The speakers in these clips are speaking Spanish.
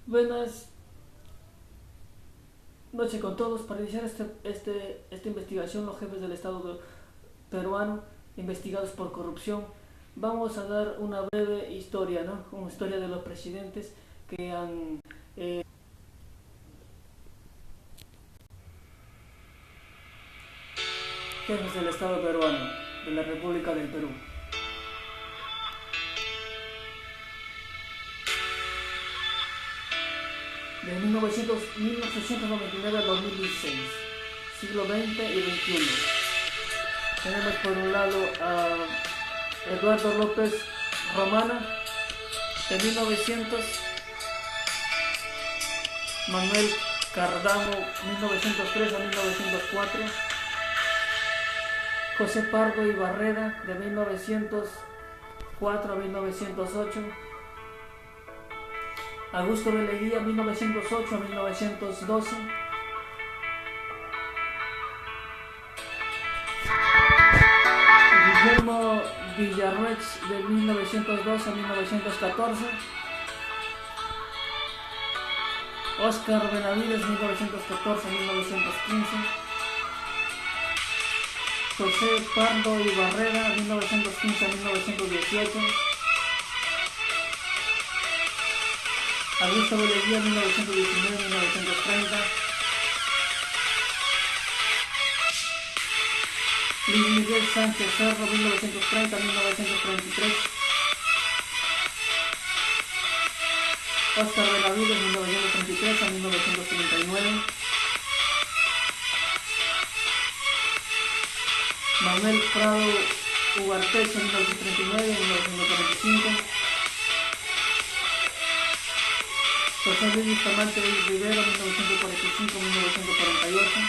Buenas noches con todos. Para iniciar esta investigación, los jefes del Estado peruano investigados por corrupción, vamos a dar una breve historia, ¿no? Una historia de los presidentes que han jefes del Estado peruano, de la República del Perú. De 1899 a 2016, siglo XX y XXI. Tenemos por un lado a Eduardo López Romana, de 1900, Manuel Cardamo, 1903 a 1904, José Pardo y Barrera, de 1904 a 1908, Augusto de Leguía, 1908 a 1912, Guillermo Villarruex, de 1912 a 1914, Óscar Benavides, 1914 a 1915, José Pardo y Barrera, 1915 a 1918, Augusto de Leguía, 1919 a 1930, Luis Miguel Sánchez Cerro, 1930 a 1933, Óscar Benavides, 1933 a 1939, Manuel Prado Ugarteche, 1939 a 1945, José Luis Bustamante Rivera, 1945 a 1948,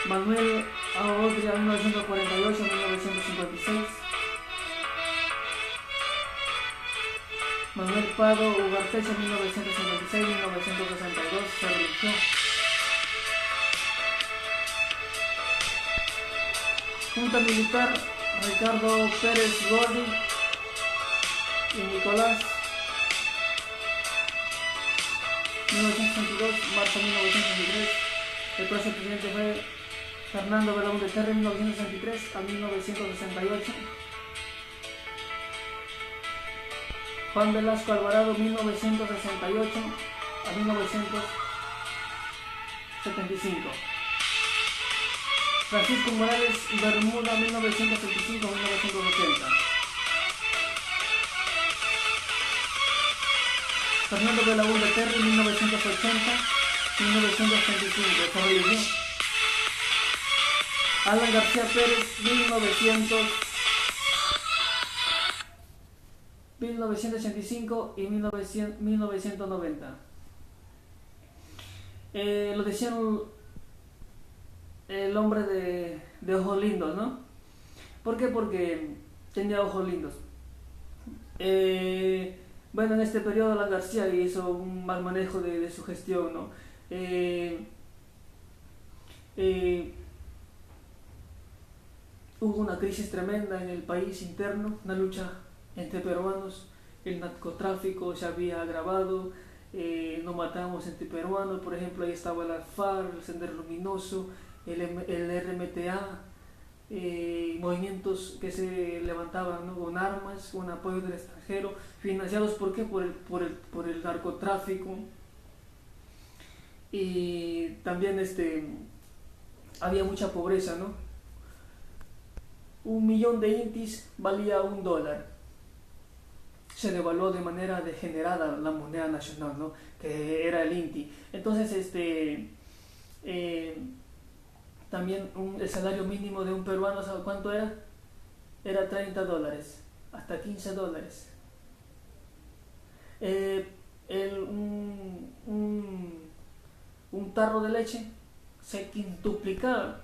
Manuel Aodria, 1948 a 1956, Manuel Prado Ugarteche, 1956 a 1962, se religió. Junta Militar, Ricardo Pérez Gordi y Nicolás, 1962, marzo 1963. El próximo presidente fue Fernando Belaúnde Terry, 1963 a 1968. Juan Velasco Alvarado, 1968 a 1975. Francisco Morales Bermuda, 1975 a 1980. Fernando Belaúnde Terry, 1980 a 1985. Se religió. Alan García Pérez, 1985 y 1990. Lo decían el hombre de ojos lindos, ¿no? ¿Por qué? Porque tenía ojos lindos. Bueno, en este periodo Alan García hizo un mal manejo de su gestión, ¿no? Hubo una crisis tremenda en el país interno, una lucha entre peruanos, el narcotráfico se había agravado, nos matamos entre peruanos, por ejemplo, ahí estaba la FARC, el Sendero Luminoso, el RMTA, movimientos que se levantaban, ¿no?, con armas, con apoyo del extranjero, financiados ¿por qué? Por el narcotráfico. Y también había mucha pobreza, ¿no? 1 millón de intis valía $1. Se devaluó de manera degenerada la moneda nacional, ¿no?, que era el inti. Entonces, también el salario mínimo de un peruano, ¿sabe cuánto era? Era $30, hasta $15. Un tarro de leche se quintuplicaba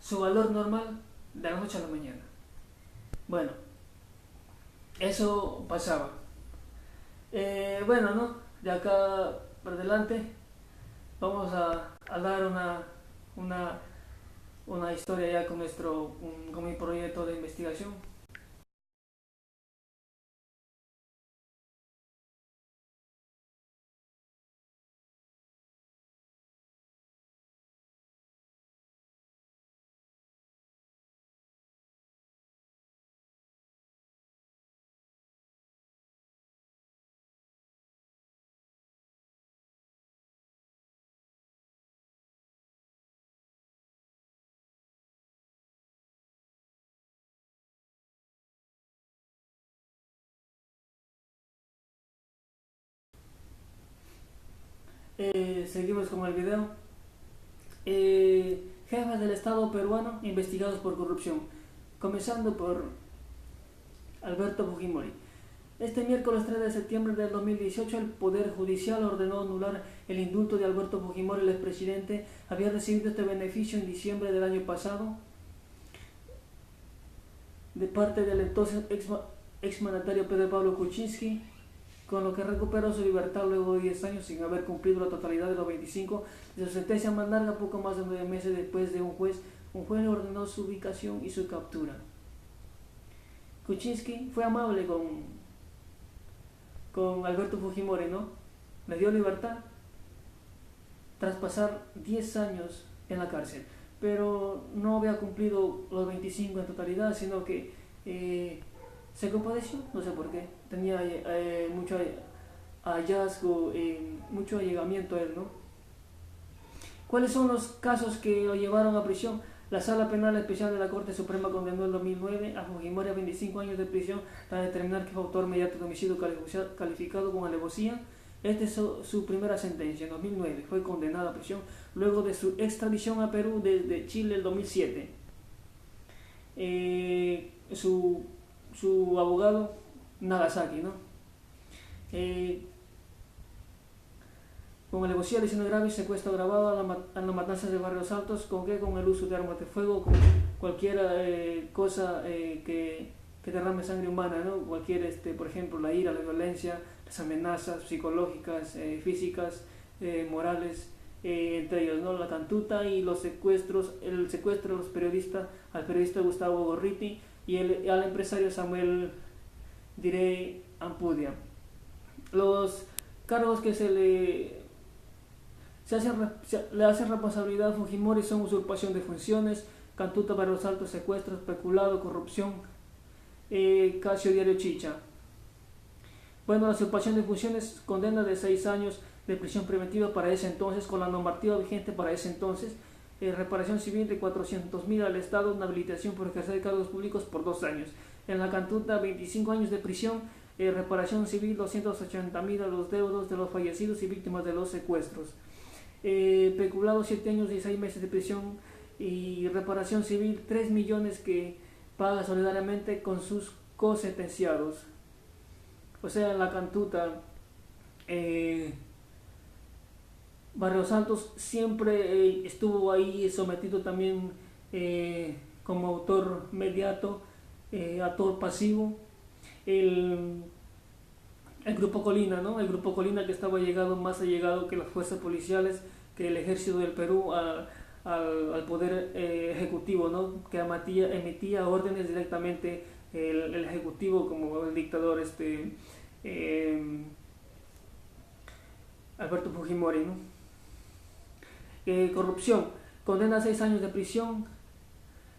su valor normal de la noche a la mañana. Bueno, eso pasaba. Bueno, ¿no? De acá para adelante vamos a dar una historia ya con mi proyecto de investigación. Seguimos con el video. Jefes del Estado peruano investigados por corrupción, comenzando por Alberto Fujimori. Este miércoles 3 de septiembre del 2018, el Poder Judicial ordenó anular el indulto de Alberto Fujimori. El expresidente había recibido este beneficio en diciembre del año pasado de parte del entonces exmandatario Pedro Pablo Kuczynski, con lo que recuperó su libertad luego de 10 años sin haber cumplido la totalidad de los 25 de su sentencia más larga, poco más de 9 meses después de un juez ordenó su ubicación y su captura. Kuczynski fue amable con Alberto Fujimori, ¿no? Le dio libertad tras pasar 10 años en la cárcel, pero no había cumplido los 25 en totalidad, sino que se compadeció, no sé por qué, tenía mucho hallazgo, mucho allegamiento a él, ¿no? ¿Cuáles son los casos que lo llevaron a prisión? La Sala Penal Especial de la Corte Suprema condenó en 2009 a Fujimori a 25 años de prisión tras determinar que fue autor mediante de homicidio calificado con alevosía. Esta es su primera sentencia. En 2009 fue condenado a prisión luego de su extradición a Perú desde Chile en 2007. Su abogado, Nagasaki, ¿no? Con alevosía, lesiones graves, secuestro agravado a la matanza de Barrios Altos, con el uso de armas de fuego, con cualquier cosa que derrame sangre humana, ¿no? Cualquier, por ejemplo, la ira, la violencia, las amenazas psicológicas, físicas, morales, entre ellos, ¿no? La cantuta y los secuestros, el secuestro de los periodistas, al periodista Gustavo Gorriti y al empresario Samuel Direy Ampudia. Los cargos que le hacen responsabilidad a Fujimori son usurpación de funciones, cantuta, Barrios Altos, secuestro, peculado, corrupción, Casio Diario Chicha. Bueno, la usurpación de funciones, condena de 6 años de prisión preventiva para ese entonces, con la normativa vigente para ese entonces, reparación civil de 400.000 al Estado, inhabilitación por ejercer cargos públicos por 2 años. En la cantuta, 25 años de prisión, reparación civil 280.000 a los deudos de los fallecidos y víctimas de los secuestros. Peculado 7 años y 6 meses de prisión y reparación civil 3 millones que paga solidariamente con sus cosentenciados. O sea, en la cantuta, Barrios Santos siempre estuvo ahí sometido también como autor mediato, actor pasivo. El Grupo Colina, ¿no? El Grupo Colina, que estaba más allegado que las fuerzas policiales, que el ejército del Perú al poder ejecutivo, ¿no? Que emitía órdenes directamente el ejecutivo, como el dictador Alberto Fujimori, ¿no? Corrupción, condena a 6 años de prisión,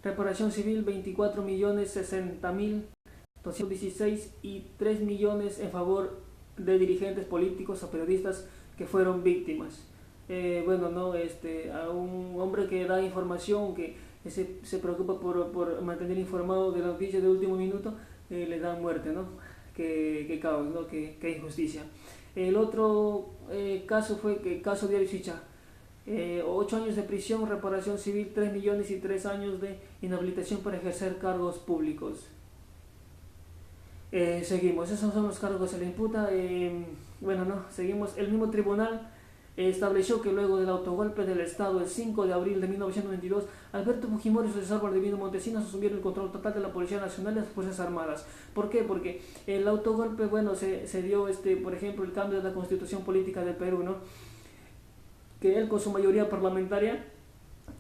reparación civil 24.060.216 y 3 millones en favor de dirigentes políticos o periodistas que fueron víctimas. Bueno, no, a un hombre que da información, que se preocupa por mantener informado de las noticias de último minuto, le dan muerte, ¿no? Que caos, ¿no? Que injusticia. El otro caso fue que caso Diario Chicha. 8 años de prisión, reparación civil 3 millones y 3 años de inhabilitación para ejercer cargos públicos. Seguimos, esos son los cargos que se le imputa. Bueno, no, seguimos. El mismo tribunal estableció que luego del autogolpe del Estado el 5 de abril de 1992, Alberto Fujimori y su sucesor Valdivino Montesinos asumieron el control total de la Policía Nacional y las Fuerzas Armadas. ¿Por qué? Porque el autogolpe, bueno, se dio, por ejemplo, el cambio de la Constitución Política del Perú, ¿no? Que él, con su mayoría parlamentaria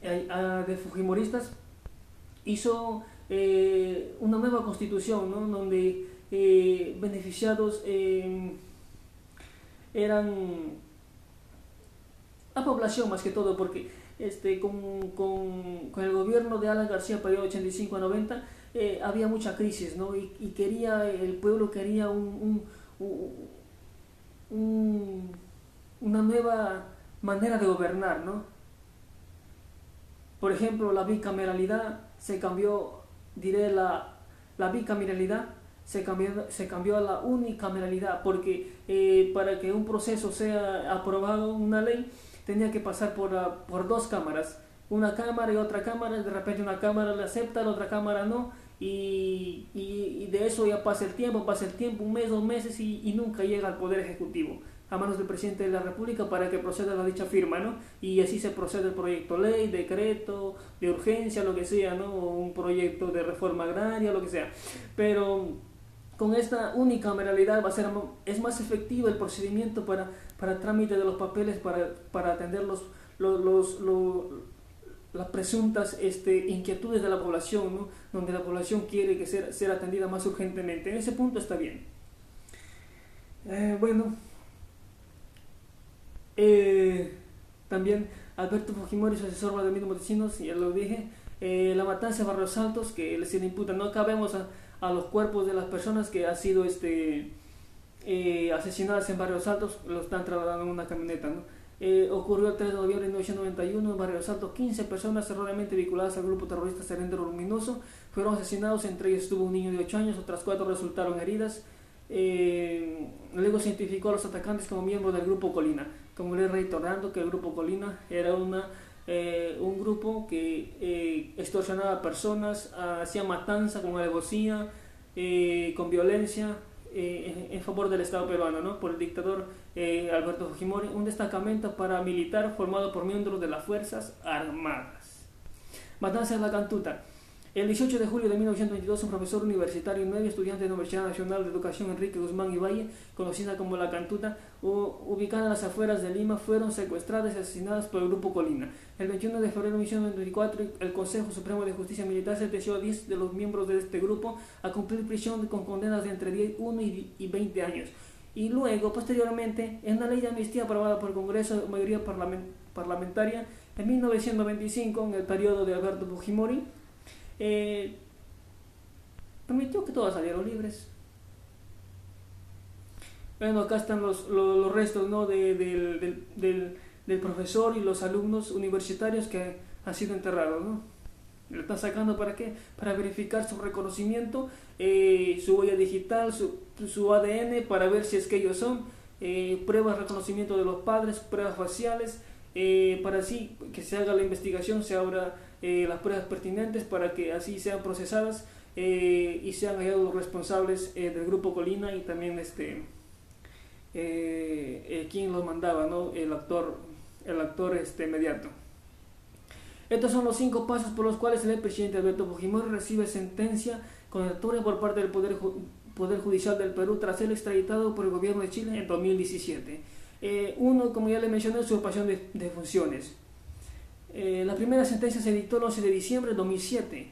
de fujimoristas, hizo una nueva constitución, ¿no? Donde beneficiados eran la población más que todo, porque con el gobierno de Alan García, periodo 85 a 90, había mucha crisis, ¿no? Y el pueblo quería una nueva manera de gobernar, ¿no? Por ejemplo, la bicameralidad se cambió, la bicameralidad se cambió a la unicameralidad, porque para que un proceso sea aprobado, una ley, tenía que pasar por dos cámaras, una cámara y otra cámara. De repente una cámara la acepta, la otra cámara no, y de eso ya pasa el tiempo, un mes, 2 meses, y nunca llega al Poder Ejecutivo, a manos del presidente de la República, para que proceda la dicha firma, ¿no? Y así se procede el proyecto de ley, decreto, de urgencia, lo que sea, ¿no? O un proyecto de reforma agraria, lo que sea. Pero con esta unicameralidad es más efectivo el procedimiento para trámite de los papeles, para atender las presuntas inquietudes de la población, ¿no? Donde la población quiere que ser atendida más urgentemente. En ese punto está bien. Bueno, también Alberto Fujimori, su asesor Vladimir Montesinos, ya lo dije. La matanza de Barrios Altos, que se le imputa, no acabemos a los cuerpos de las personas que han sido asesinadas en Barrios Altos, lo están trasladando en una camioneta, ¿no? Ocurrió el 3 de noviembre de 1991 en Barrios Altos. 15 personas erróneamente vinculadas al grupo terrorista Sendero Luminoso fueron asesinados, entre ellos estuvo un niño de 8 años, otras 4 resultaron heridas. Luego se identificó a los atacantes como miembros del grupo Colina. Como les reiterando, que el grupo Colina era un grupo que extorsionaba a personas, hacía matanza con alevosía, con violencia, en favor del Estado peruano, ¿no? Por el dictador Alberto Fujimori, un destacamento paramilitar formado por miembros de las Fuerzas Armadas. Matanza de la Cantuta. El 18 de julio de 1922, un profesor universitario y 9 estudiantes de la Universidad Nacional de Educación Enrique Guzmán y Valle, conocida como La Cantuta, ubicada en las afueras de Lima, fueron secuestradas y asesinadas por el grupo Colina. El 21 de febrero de 1924, el Consejo Supremo de Justicia Militar sentenció a 10 de los miembros de este grupo a cumplir prisión con condenas de entre 1 y 20 años. Y luego, posteriormente, en una ley de amnistía aprobada por el Congreso de mayoría parlamentaria en 1995, en el periodo de Alberto Fujimori, permitió que todos salieron libres. Bueno, acá están los restos, ¿no? del profesor y los alumnos universitarios que han sido enterrados, ¿no? Lo están sacando, ¿para qué? Para verificar su reconocimiento, su huella digital, su ADN, para ver si es que ellos son, pruebas de reconocimiento de los padres, pruebas faciales, para así que se haga la investigación, se abra las pruebas pertinentes, para que así sean procesadas y sean hallados los responsables del grupo Colina, y también quien los mandaba, ¿no? El actor mediato. Estos son los 5 pasos por los cuales el presidente Alberto Fujimori recibe sentencia condenatoria por parte del Poder Judicial del Perú tras ser extraditado por el gobierno de Chile en 2017. Uno, como ya le mencioné, usurpación de funciones. La primera sentencia se dictó el 11 de diciembre de 2007.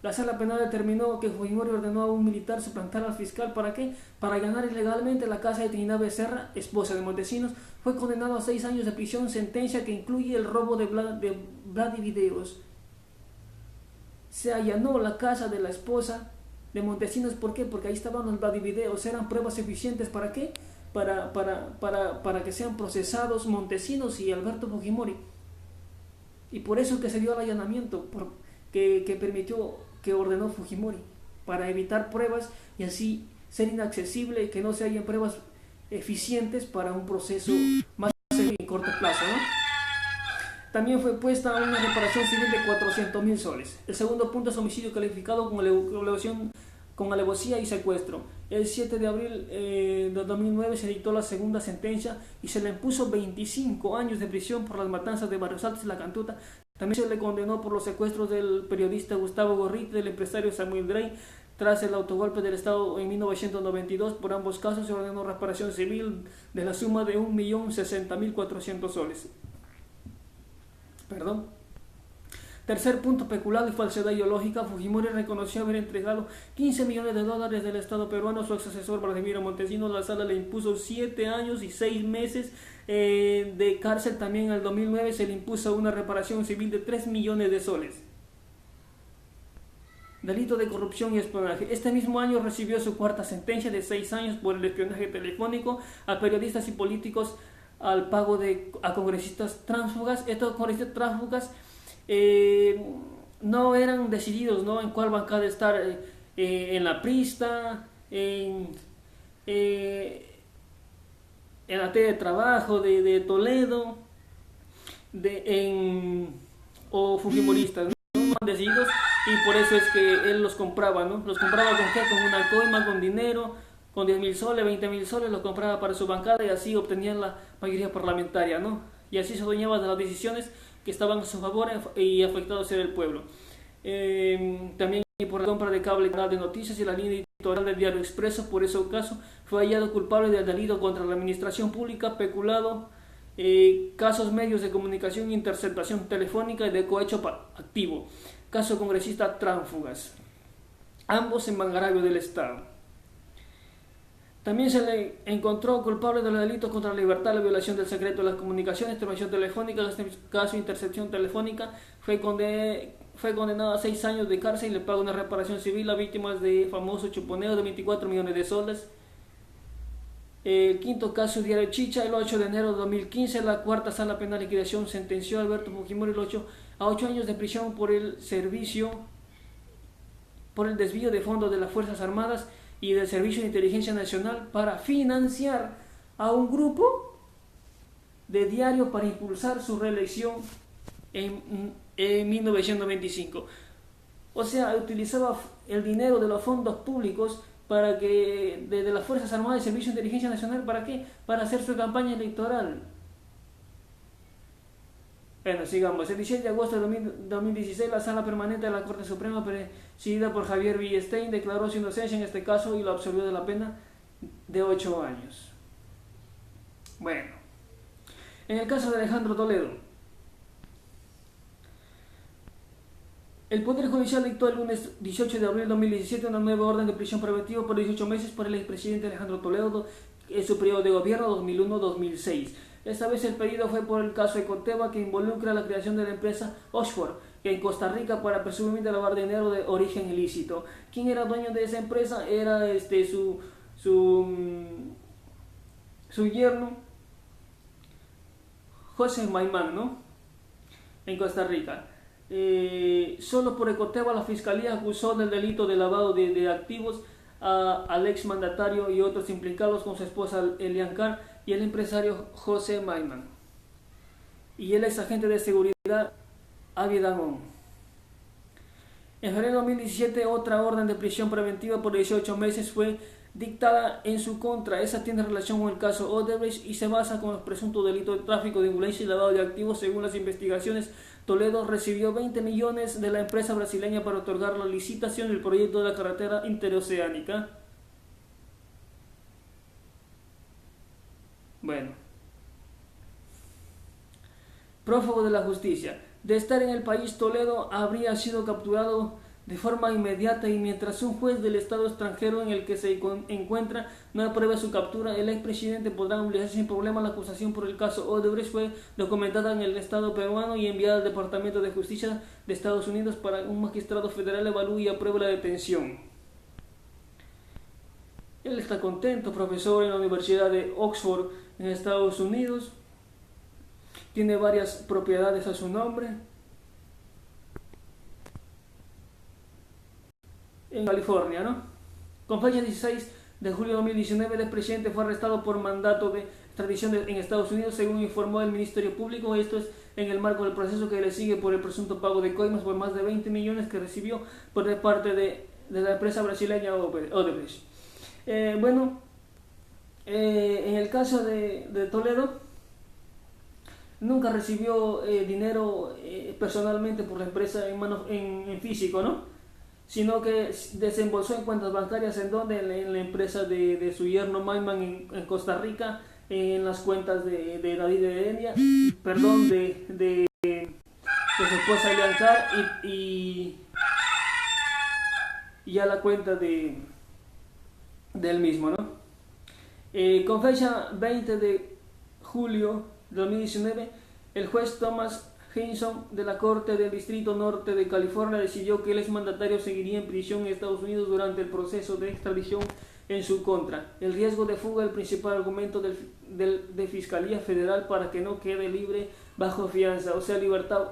La sala penal determinó que Fujimori ordenó a un militar suplantar al fiscal. ¿Para qué? Para ganar ilegalmente la casa de Trinidad Becerra, esposa de Montesinos. Fue condenado a 6 años de prisión, sentencia que incluye el robo de Vladivideos. Se allanó la casa de la esposa de Montesinos. ¿Por qué? Porque ahí estaban los Vladivideos. Eran pruebas eficientes. ¿Para qué? Para que sean procesados Montesinos y Alberto Fujimori. Y por eso que se dio el allanamiento, que permitió, que ordenó Fujimori, para evitar pruebas y así ser inaccesible y que no se hallen pruebas eficientes para un proceso más en corto plazo, ¿no? También fue puesta una reparación civil de 400.000 soles. El segundo punto es homicidio calificado con alevosía y secuestro. El 7 de abril de 2009 se dictó la segunda sentencia y se le impuso 25 años de prisión por las matanzas de Barrios Altos y La Cantuta. También se le condenó por los secuestros del periodista Gustavo Gorriti y del empresario Samuel Drey. Tras el autogolpe del Estado en 1992, por ambos casos se ordenó reparación civil de la suma de 1.060.400 soles. Tercer punto, peculado y falsedad ideológica. Fujimori reconoció haber entregado 15 millones de dólares del Estado peruano a su ex asesor Vladimir Montesinos. La sala le impuso 7 años y 6 meses de cárcel. También en el 2009 se le impuso una reparación civil de 3 millones de soles. Delito de corrupción y espionaje. Este mismo año recibió su cuarta sentencia de 6 años por el espionaje telefónico a periodistas y políticos al pago a congresistas tránsfugas. Estos congresistas tránsfugas no eran decididos, ¿no?, en cuál bancada estar. en la Prista, eh, en la T de Trabajo de Toledo, o fujimoristas, ¿no? Decididos, y por eso es que él los compraba, ¿no? Los compraba con qué, con una coima, con dinero, con 10.000 soles, 20.000 soles, los compraba para su bancada y así obtenían la mayoría parlamentaria, ¿no? Y así se adueñaba de las decisiones que estaban a su favor y afectados era el pueblo. También por la compra de cable, canal de noticias y la línea editorial del Diario Expreso. Por ese caso fue hallado culpable de delito contra la administración pública, peculado, casos medios de comunicación, interceptación telefónica y de cohecho activo, caso congresista tránsfugas, ambos en agravio del Estado. También se le encontró culpable de los delitos contra la libertad, la violación del secreto de las comunicaciones, terminación telefónica. En este caso, intercepción telefónica. Fue condenado a 6 años de cárcel y le paga una reparación civil a víctimas de famoso chuponeo de 24 millones de soles. El quinto caso, Diario Chicha, el 8 de enero de 2015, la cuarta sala penal de liquidación sentenció a Alberto Fujimori a 8 años de prisión por el desvío de fondos de las Fuerzas Armadas y del Servicio de Inteligencia Nacional para financiar a un grupo de diario para impulsar su reelección en 1925. O sea, utilizaba el dinero de los fondos públicos para que de las Fuerzas Armadas y Servicio de Inteligencia Nacional, ¿para qué? Para hacer su campaña electoral. Bueno, sigamos. El 17 de agosto de 2016, la Sala Permanente de la Corte Suprema, presidida por Javier Villestein, declaró su inocencia en este caso y lo absolvió de la pena de 8 años. Bueno, en el caso de Alejandro Toledo, el Poder Judicial dictó el lunes 18 de abril de 2017 una nueva orden de prisión preventiva por 18 meses por el expresidente Alejandro Toledo en su periodo de gobierno 2001-2006. Esta vez el pedido fue por el caso Ecoteva, que involucra la creación de la empresa Oxford en Costa Rica para presumiblemente lavar dinero de origen ilícito. ¿Quién era dueño de esa empresa? Era su yerno, José Maimán, ¿no? En Costa Rica. Solo por Ecoteva la Fiscalía acusó del delito de lavado de activos al exmandatario y otros implicados con su esposa Elian Carr y el empresario José Maimán y el ex agente de seguridad Avi Dangond. En febrero de 2017 otra orden de prisión preventiva por 18 meses fue dictada en su contra. Esa tiene relación con el caso Odebrecht y se basa con los presuntos delitos de tráfico de influencia y lavado de activos. Según las investigaciones, Toledo recibió 20 millones de la empresa brasileña para otorgar la licitación del proyecto de la carretera interoceánica. Bueno, prófugo de la justicia. De estar en el país, Toledo habría sido capturado de forma inmediata y mientras un juez del estado extranjero en el que se encuentra no aprueba su captura, el expresidente podrá obligarse sin problema. La acusación por el caso Odebrecht fue documentada en el estado peruano y enviada al Departamento de Justicia de Estados Unidos para que un magistrado federal evalúe y apruebe la detención. Él está contento, profesor en la Universidad de Oxford en Estados Unidos, tiene varias propiedades a su nombre en California, ¿no? Con fecha 16 de julio de 2019, el expresidente fue arrestado por mandato de extradición en Estados Unidos, según informó el Ministerio Público. Esto es en el marco del proceso que le sigue por el presunto pago de coimas por más de 20 millones que recibió por parte de la empresa brasileña Odebrecht. En el caso de Toledo, nunca recibió dinero personalmente por la empresa en físico, ¿no? Sino que desembolsó en cuentas bancarias en la empresa de su yerno Maimán en Costa Rica, en las cuentas de David de Heredia, perdón, de su esposa Elian Carr y a la cuenta de él mismo, ¿no? Con fecha 20 de julio de 2019, el juez Thomas Hinson de la Corte del Distrito Norte de California decidió que el exmandatario seguiría en prisión en Estados Unidos durante el proceso de extradición en su contra. El riesgo de fuga es el principal argumento de Fiscalía Federal para que no quede libre bajo fianza, o sea, libertad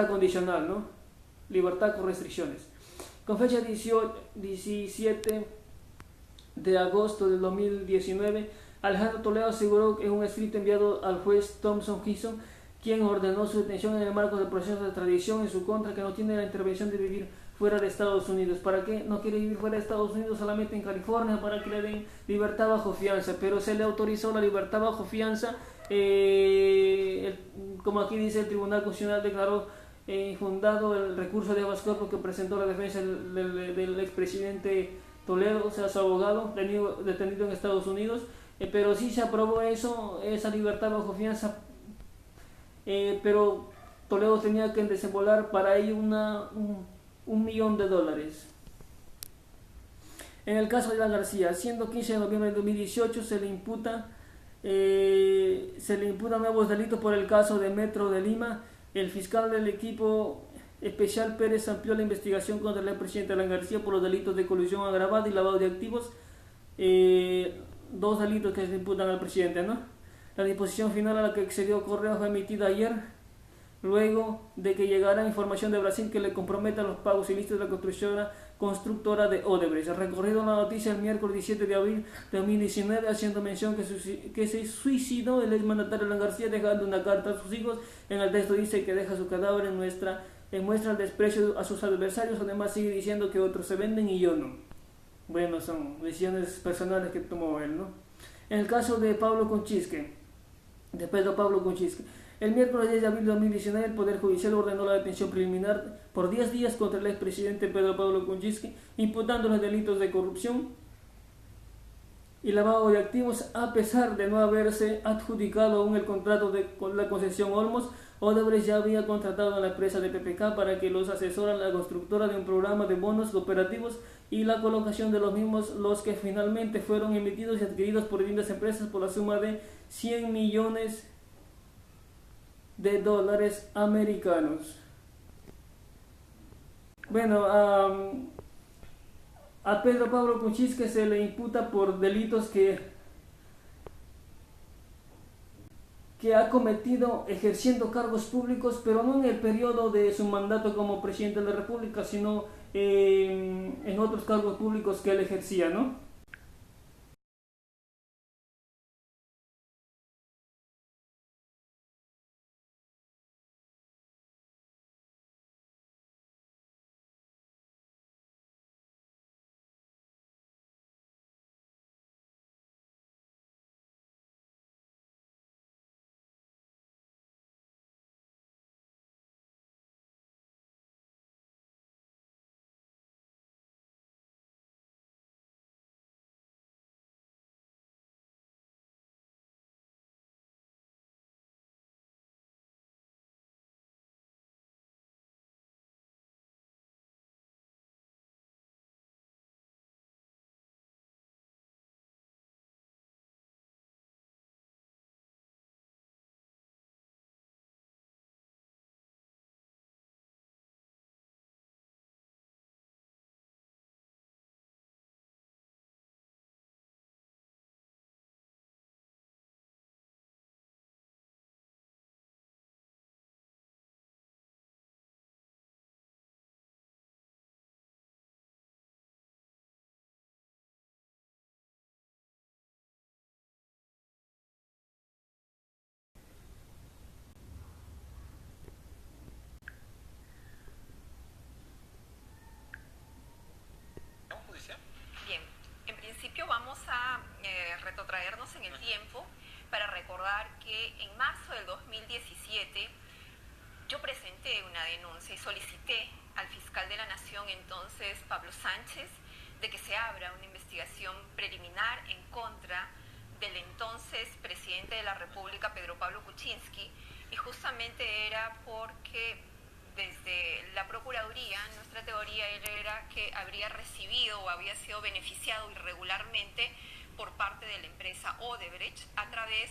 condicional, ¿no? Libertad con restricciones. Con fecha 17 de agosto del 2019, Alejandro Toledo aseguró en un escrito enviado al juez Thompson Gibson, quien ordenó su detención en el marco del proceso de extradición en su contra, que no tiene la intervención de vivir fuera de Estados Unidos. ¿Para qué no quiere vivir fuera de Estados Unidos? Solamente en California, para que le den libertad bajo fianza, pero se le autorizó la libertad bajo fianza. Como aquí dice, el Tribunal Constitucional declaró infundado el recurso de habeas corpus que presentó la defensa del expresidente Toledo, o sea, su abogado, detenido en Estados Unidos, pero sí se aprobó esa libertad bajo fianza, pero Toledo tenía que desembolsar para ello $1 millón. En el caso de Alan García, siendo 15 de noviembre de 2018, se le imputan nuevos delitos por el caso de Metro de Lima. El fiscal del equipo especial Pérez amplió la investigación contra el presidente Alan García por los delitos de colusión agravada y lavado de activos, dos delitos que se le imputan al presidente, ¿no? La disposición final a la que accedió Correa fue emitida ayer, luego de que llegara información de Brasil que le comprometa los pagos ilícitos de la constructora de Odebrecht. Ha recorrido la noticia el miércoles 17 de abril de 2019, haciendo mención que se suicidó el exmandatario Alan García, dejando una carta a sus hijos. En el texto dice que deja su cadáver muestra el desprecio a sus adversarios. Además sigue diciendo que otros se venden y yo no. Bueno, son decisiones personales que tomó él, ¿no? En el caso de Pedro Pablo Kuczynski, el miércoles 10 de abril de 2019, el Poder Judicial ordenó la detención preliminar por 10 días contra el expresidente Pedro Pablo Kuczynski, imputándole delitos de corrupción y lavado de activos, a pesar de no haberse adjudicado aún el contrato con la concesión Olmos. Odebrecht ya había contratado a la empresa de PPK para que los asesora la constructora de un programa de bonos cooperativos y la colocación de los mismos, los que finalmente fueron emitidos y adquiridos por distintas empresas por la suma de $100 millones americanos. Bueno, a Pedro Pablo Kuczynski se le imputa por delitos que ha cometido ejerciendo cargos públicos, pero no en el periodo de su mandato como presidente de la República, sino en otros cargos públicos que él ejercía, ¿no? Bien, en principio vamos a retrotraernos en el tiempo para recordar que en marzo del 2017 yo presenté una denuncia y solicité al fiscal de la Nación, entonces Pablo Sánchez, de que se abra una investigación preliminar en contra del entonces presidente de la República, Pedro Pablo Kuczynski, y justamente era porque desde la Procuraduría, nuestra teoría era que habría recibido o había sido beneficiado irregularmente por parte de la empresa Odebrecht a través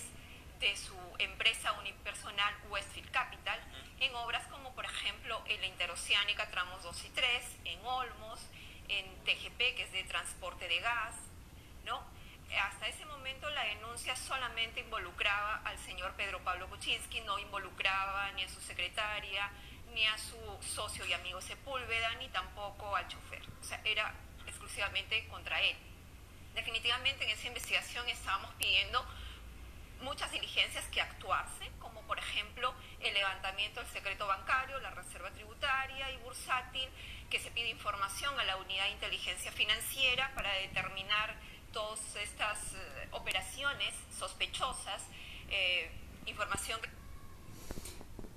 de su empresa unipersonal Westfield Capital en obras como por ejemplo en la Interoceánica tramos 2 y 3, en Olmos, en TGP, que es de transporte de gas, ¿no? Hasta ese momento la denuncia solamente involucraba al señor Pedro Pablo Kuczynski, no involucraba ni a su secretaria, ni a su socio y amigo Sepúlveda, ni tampoco al chofer. era exclusivamente contra él. Definitivamente en esa investigación estábamos pidiendo muchas diligencias que actuarse, como por ejemplo el levantamiento del secreto bancario, la reserva tributaria y bursátil, que se pide información a la unidad de inteligencia financiera para determinar todas estas operaciones sospechosas, información que...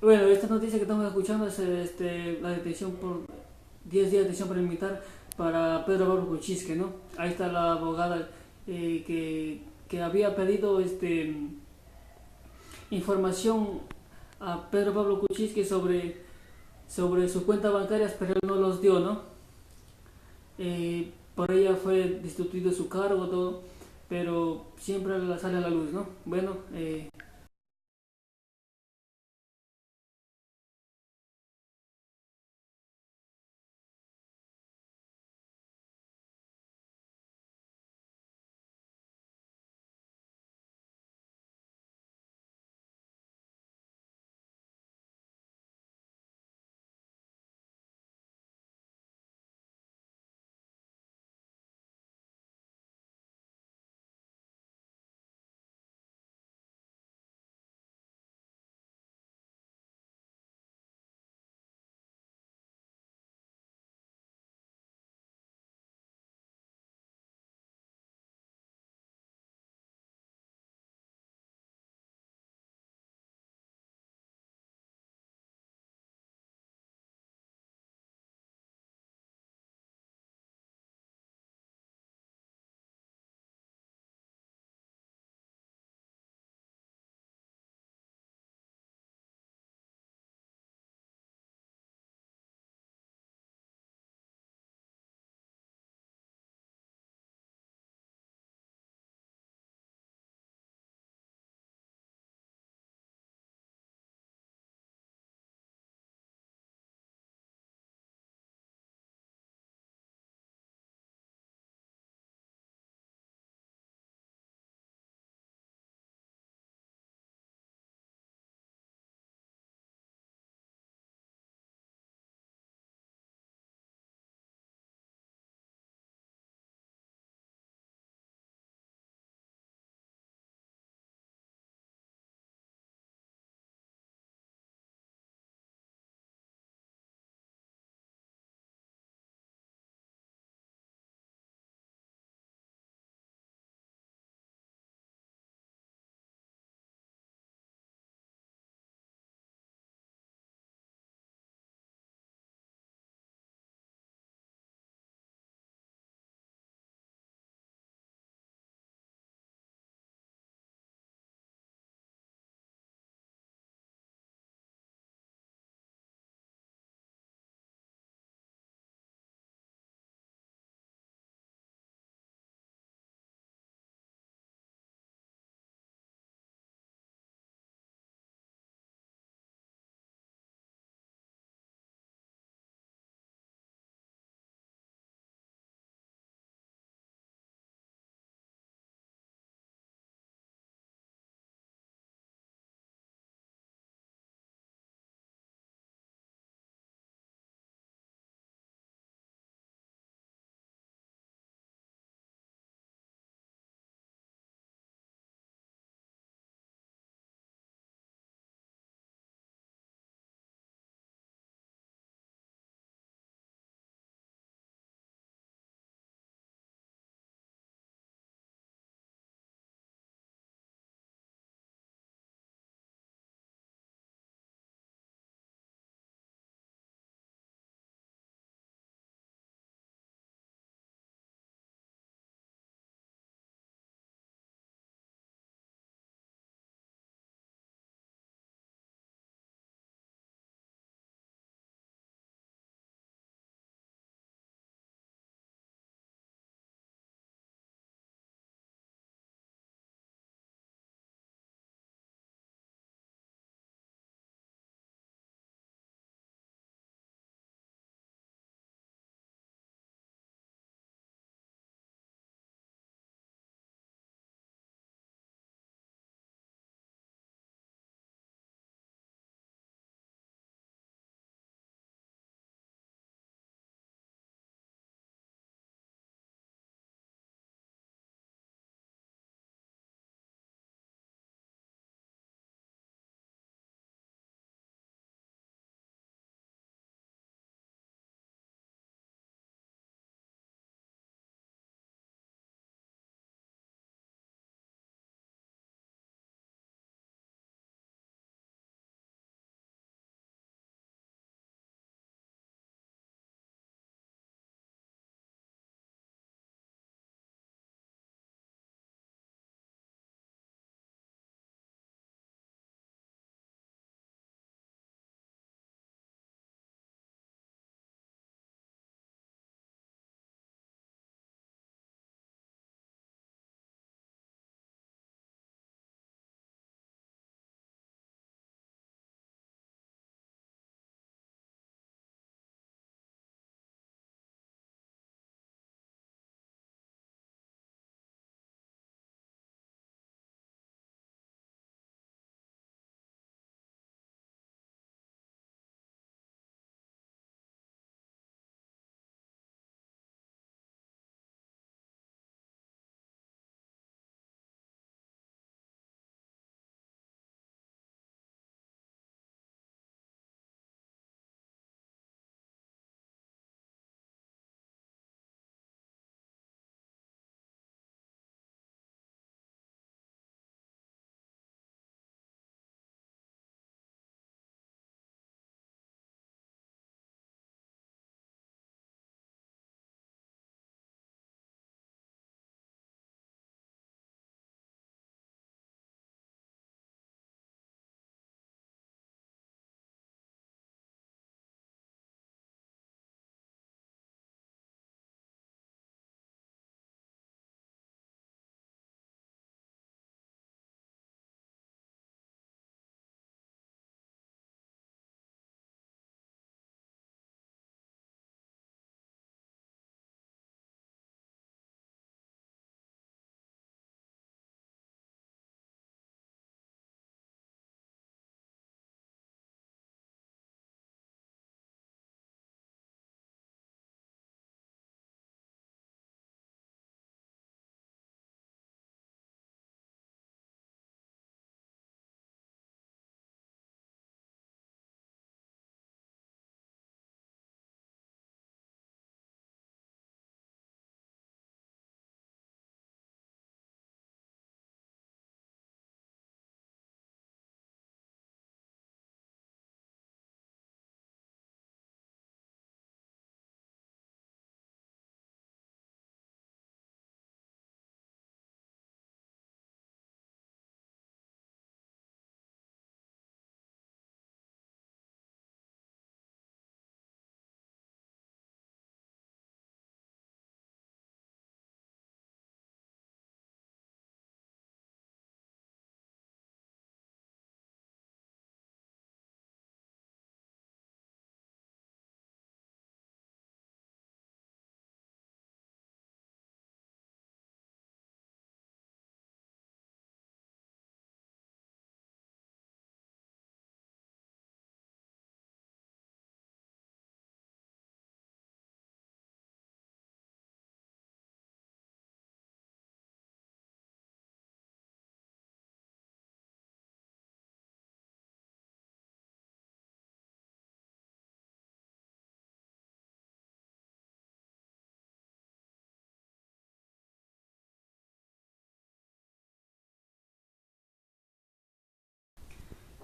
Bueno, esta noticia que estamos escuchando es la detención por 10 días de detención prelimitar para Pedro Pablo Kuczynski, ¿no? Ahí está la abogada que había pedido información a Pedro Pablo Kuczynski sobre sus cuentas bancarias, pero él no los dio, ¿no? Por ella fue destituido su cargo, todo, pero siempre sale a la luz, ¿no? Bueno,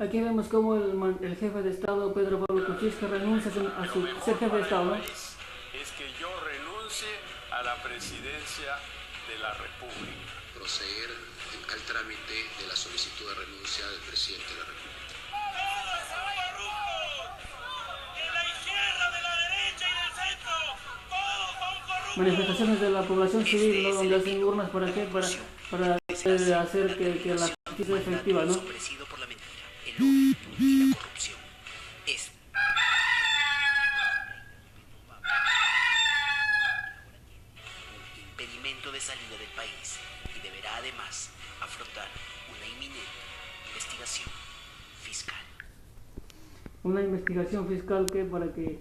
Aquí vemos cómo el jefe de Estado, Pedro Pablo Kuczynski, renuncia a su ser jefe de Estado, ¿no? Es que yo renuncie a la presidencia de la República. Proceder al trámite de la solicitud de renuncia del presidente de la República. Manifestaciones de la población civil, ¿no? Donde hacen urnas para qué, para hacer que la justicia sea efectiva, ¿no? Ofrecido por la mentira, el odio y la corrupción. Es un impedimento de salida del país y deberá además afrontar una inminente investigación fiscal. Una investigación fiscal que para que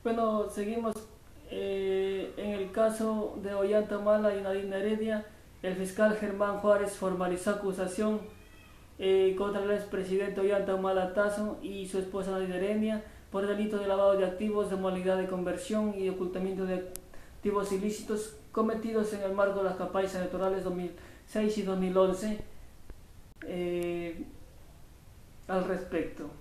bueno, seguimos en el caso de Ollanta Humala y Nadine Heredia. El fiscal Germán Juárez formalizó acusación contra el expresidente Ollanta Humala Tazo y su esposa Nadine Heredia por delito de lavado de activos, de modalidad de conversión y ocultamiento de activos ilícitos cometidos en el marco de las campañas electorales 2006 y 2011 al respecto.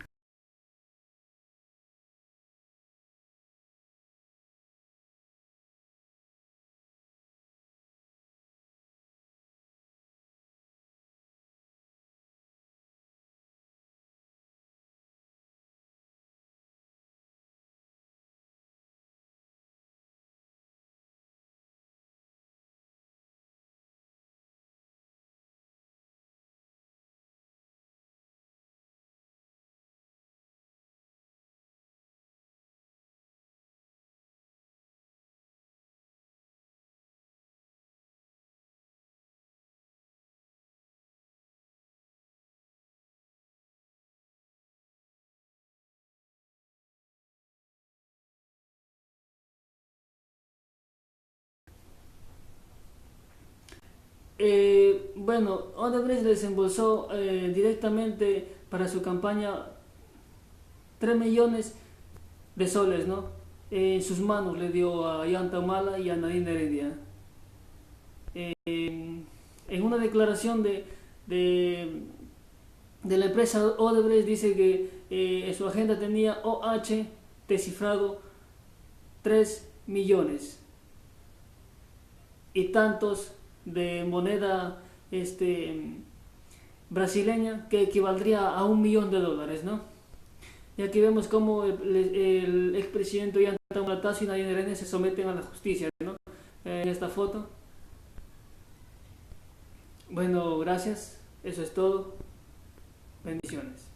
Bueno, Odebrecht desembolsó directamente para su campaña 3 millones de soles, ¿no? En sus manos le dio a Ollanta Humala y a Nadine Heredia. En una declaración de la empresa Odebrecht dice que en su agenda tenía OH descifrado 3 millones y tantos de moneda brasileña que equivaldría a $1.000.000, ¿no? Y aquí vemos cómo el expresidente Ollanta Humala y Nayib Bukele se someten a la justicia, ¿no? En esta foto. Bueno, gracias. Eso es todo. Bendiciones.